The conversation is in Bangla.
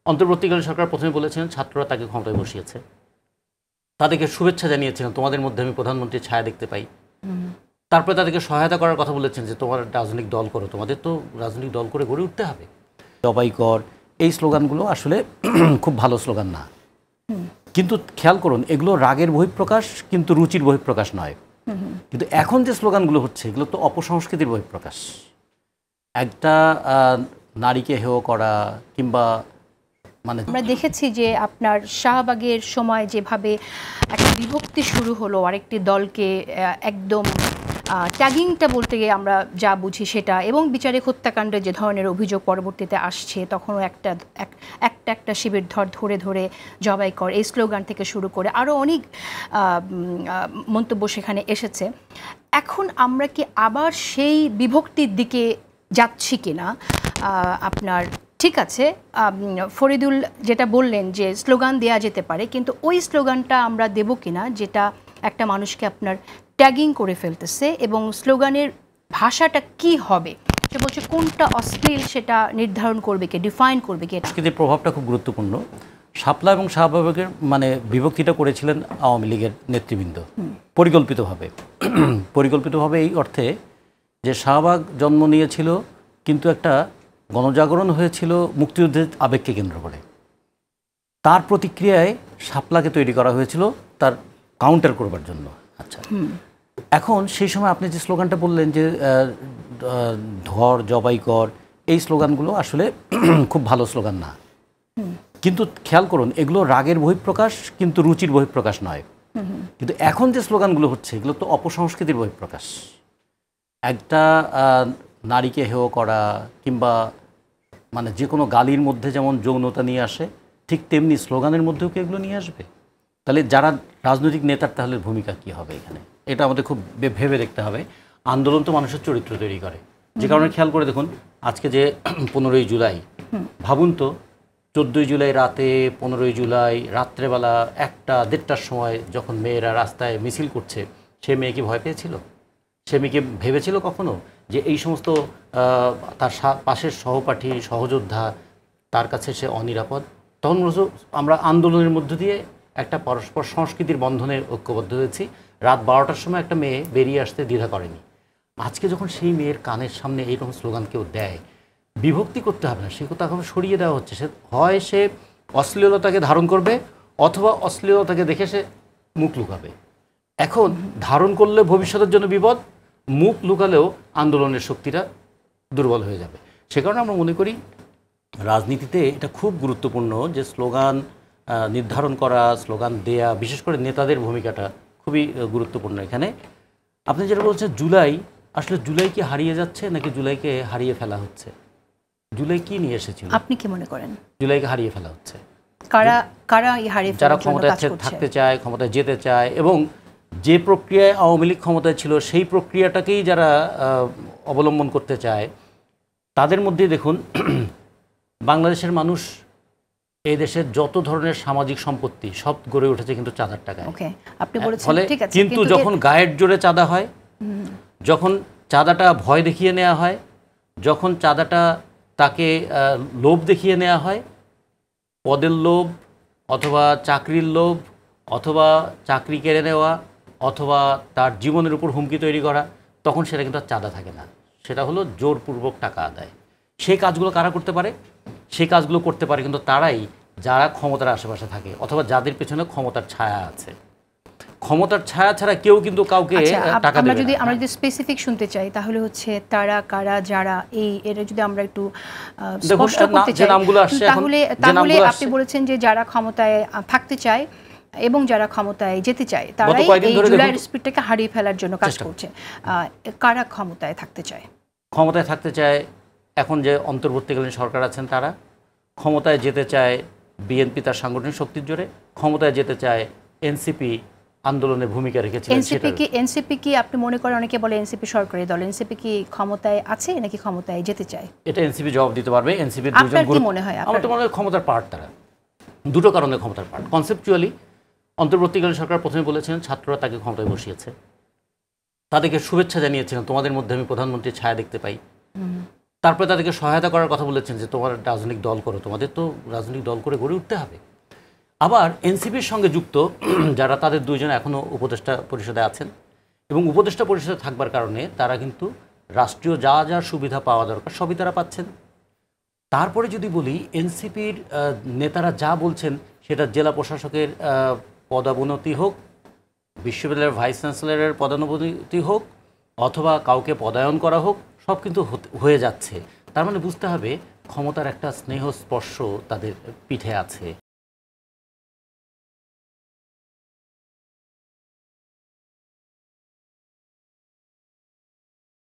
অন্তর্বর্তীকালীন সরকার প্রথমে বলেছিলেন ছাত্ররা তাকে ক্ষমতায় বসিয়েছে, তাদেরকে শুভেচ্ছা জানিয়েছিলেন, তোমাদের মধ্যে আমি প্রধানমন্ত্রীর ছায়া দেখতে পাই। তারপরে তাদেরকে সহায়তা করার কথা বলেছেন যে তোমার রাজনৈতিক দল করো, তোমাদের তো রাজনৈতিক দল করে গড়ে উঠতে হবে। জবাই কর, এই স্লোগানগুলো আসলে খুব ভালো স্লোগান না, কিন্তু খেয়াল করুন এগুলো রাগের বহিঃপ্রকাশ, কিন্তু রুচির বহিঃপ্রকাশ নয়। কিন্তু এখন যে স্লোগানগুলো হচ্ছে এগুলো তো অপসংস্কৃতির বহিঃপ্রকাশ। একটা নারীকে হেয় করা কিংবা মানে আমরা দেখেছি যে আপনার শাহবাগের সময় যেভাবে একটা বিভক্তি শুরু হলো, আরেকটি দলকে একদম ট্যাগিংটা বলতে গিয়ে আমরা যা বুঝি সেটা, এবং বিচারিক হত্যাকাণ্ডে যে ধরনের অভিযোগ পরবর্তীতে আসছে তখনও একটা শিবির ধরে ধরে জবাই কর, এই স্লোগান থেকে শুরু করে আরও অনেক মন্তব্য সেখানে এসেছে। এখন আমরা কি আবার সেই বিভক্তির দিকে যাচ্ছি কিনা? আপনার ঠিক আছে, ফরিদুল যেটা বললেন যে স্লোগান দেয়া যেতে পারে, কিন্তু ওই স্লোগানটা আমরা দেব কিনা যেটা একটা মানুষকে আপনার ট্যাগিং করে ফেলতেছে, এবং স্লোগানের ভাষাটা কি হবে সে বলছে কোনটা অশ্লীল সেটা নির্ধারণ করবে কে, ডিফাইন করবে কে। কিন্তু প্রভাবটা খুব গুরুত্বপূর্ণ। শাপলা এবং শাহবাগের মানে বিভক্তিটা করেছিলেন আওয়ামী লীগের নেতৃবৃন্দ পরিকল্পিতভাবে এই অর্থে যে শাহবাগ জন্ম নিয়েছিল কিন্তু একটা গণজাগরণ হয়েছিল মুক্তিযুদ্ধের আবেগকে কেন্দ্র করে, তার প্রতিক্রিয়ায় শাপলাকে তৈরি করা হয়েছিল তার কাউন্টার করবার জন্য। আচ্ছা, এখন সেই সময় আপনি যে স্লোগানটা বললেন যে ধর জবাই কর, এই স্লোগানগুলো আসলে খুব ভালো স্লোগান না, কিন্তু খেয়াল করুন এগুলো রাগের বহিঃপ্রকাশ, কিন্তু রুচির বহিঃপ্রকাশ নয়। কিন্তু এখন যে স্লোগানগুলো হচ্ছে এগুলো তো অপসংস্কৃতির বহিঃপ্রকাশ। একটা নারীকে হেয় করা কিংবা মানে যে কোনো গালির মধ্যে যেমন যৌনতা নিয়ে আসে, ঠিক তেমনি স্লোগানের মধ্যেও কি এগুলো নিয়ে আসবে? তাহলে যারা রাজনৈতিক নেতার তাহলে ভূমিকা কি হবে এখানে, এটা আমাদের খুব ভেবে দেখতে হবে। আন্দোলন তো মানুষের চরিত্র তৈরি করে, যে কারণে খেয়াল করে দেখুন আজকে যে 15ই জুলাই, ভাবুন তো 14ই জুলাই রাতে, 15ই জুলাই রাত্রেবেলা 1টা-1:30টার সময় যখন মেয়েরা রাস্তায় মিছিল করছে, সে মেয়ে কি ভয় পেয়েছিল? সে মেয়েকে ভেবেছিল কখনো যে এই সমস্ত তার পাশের সহপাঠী সহযোদ্ধা তার কাছে সে অনিরাপদ? তখন আমরা আন্দোলনের মধ্য দিয়ে একটা পরস্পর সংস্কৃতির বন্ধনে ঐক্যবদ্ধ হয়েছি। রাত 12টার সময় একটা মেয়ে বেরিয়ে আসতে দ্বিধা করেনি। আজকে যখন সেই মেয়ের কানের সামনে এইরকম স্লোগান কেউ দেয়, বিভক্তি করতে হবে না, সে কথা এখন সরিয়ে দেওয়া হচ্ছে। সে হয় সে অশ্লীলতাকে ধারণ করবে, অথবা অশ্লীলতাকে দেখে সে মুখ লুকাবে। এখন ধারণ করলে ভবিষ্যতের জন্য বিপদ, মুখ লুকালেও আন্দোলনের শক্তিটা দুর্বল হয়ে যাবে। সে কারণে আমরা মনে করি রাজনীতিতে এটা খুব গুরুত্বপূর্ণ যে স্লোগান নির্ধারণ করা, স্লোগান দেয়া, বিশেষ করে নেতাদের ভূমিকাটা খুবই গুরুত্বপূর্ণ এখানে। আপনি যেটা বলছেন জুলাই, আসলে জুলাই কি হারিয়ে যাচ্ছে নাকি জুলাইকে হারিয়ে ফেলা হচ্ছে? জুলাই কি নিয়ে এসেছিল? আপনি কি মনে করেন? জুলাইকে হারিয়ে ফেলা হচ্ছে। কারা এই হারিয়ে ফেলার যারা ক্ষমতায় থাকতে চায়, ক্ষমতায় যেতে চায়, এবং যে প্রক্রিয়ায় আওয়ামী লীগ ক্ষমতায় ছিল সেই প্রক্রিয়াটাকেই যারা অবলম্বন করতে চায়, তাদের মধ্যে দেখুন বাংলাদেশের মানুষ এই দেশের যত ধরনের সামাজিক সম্পত্তি সব গড়ে উঠেছে কিন্তু চাঁদার টাকায়। কিন্তু যখন গায়ের জোরে চাঁদা হয়, যখন চাঁদাটা ভয় দেখিয়ে নেওয়া হয়, যখন চাঁদাটা তাকে লোভ দেখিয়ে নেওয়া হয়, পদের লোভ অথবা চাকরির লোভ অথবা চাকরি কেড়ে নেওয়া অথবা তার জীবনের উপর হুমকি তৈরি করা, তখন সেটা কিন্তু আর চাঁদা থাকে না, সেটা হলো জোরপূর্বক টাকা আদায়। সেই কাজগুলো কারা করতে পারে? সেই কাজগুলো করতে পারে কিন্তু তারাই যারা ক্ষমতার আশেপাশে থাকে অথবা যাদের পেছনে ক্ষমতার ছায়া আছে। ক্ষমতার ছায়া ছাড়া কেউ কিন্তু কাউকে টাকা দেবে না। আমরা যদি স্পেসিফিক শুনতে চাই তাহলে হচ্ছে তারা কারা, যারা এর যদি আমরা একটু স্পষ্ট করতে চাই, তাহলে আপনি বলেছেন যে যারা ক্ষমতায় থাকতে চায় এবং যারা ক্ষমতায় যেতে চায় তারাই এই জুলাইয়ের স্পিরিটটাকে হারিয়ে ফেলার জন্য কাজ করছে। কারা ক্ষমতায় থাকতে চায়? ক্ষমতায় থাকতে চায় এখন যে অন্তর্বর্তীকালীন সরকার আছেন তারা, ক্ষমতায় যেতে চায় বিএনপি তার সাংগঠনিক শক্তির জোরে, ক্ষমতায় যেতে চায় এনসিপি আন্দোলনে ভূমিকা রেখেছিল। এনসিপি কি আপনি মনে করেন, অনেকে বলে এনসিপি সরকারি দল, এনসিপি কি ক্ষমতায় আছে নাকি ক্ষমতায় যেতে চায়? এটা এনসিপি জবাব দিতে পারবে। এনসিপির দুজন গ্রুপ, আমার তো মনে হয় ক্ষমতার পার্ট তারা, দুটো কারণে ক্ষমতার পার্ট। কনসেপচুয়ালি অন্তর্বর্তীকালীন সরকার প্রথমে বলেছিলেন ছাত্ররা তাকে ক্ষমতায় বসিয়েছে, তাদেরকে শুভেচ্ছা জানিয়েছিলেন, তোমাদের মধ্যে আমি প্রধানমন্ত্রীর ছায়া দেখতে পাই। তারপরে তাদেরকে সহায়তা করার কথা বলেছেন যে তোমার রাজনৈতিক দল করো, তোমাদের তো রাজনৈতিক দল করে গড়ে উঠতে হবে। আবার এনসিপির সঙ্গে যুক্ত যারা, তাদের দুইজন এখনও উপদেষ্টা পরিষদে আছেন এবং উপদেষ্টা পরিষদে থাকবার কারণে তারা কিন্তু রাষ্ট্রীয় যা যা সুবিধা পাওয়া দরকার সবই তারা পাচ্ছেন। তারপরে যদি বলি এনসিপির নেতারা যা বলছেন সেটা জেলা প্রশাসকের পদোন্নতি হোক, বিশ্ববিদ্যালয়ের ভাইস চ্যান্সেলরের পদোন্নতি হোক, অথবা কাউকে পদায়ন করা হোক, সব কিন্তু হয়ে যাচ্ছে। তার মানে বুঝতে হবে ক্ষমতার একটা স্নেহ স্পর্শ তাদের পিঠে আছে।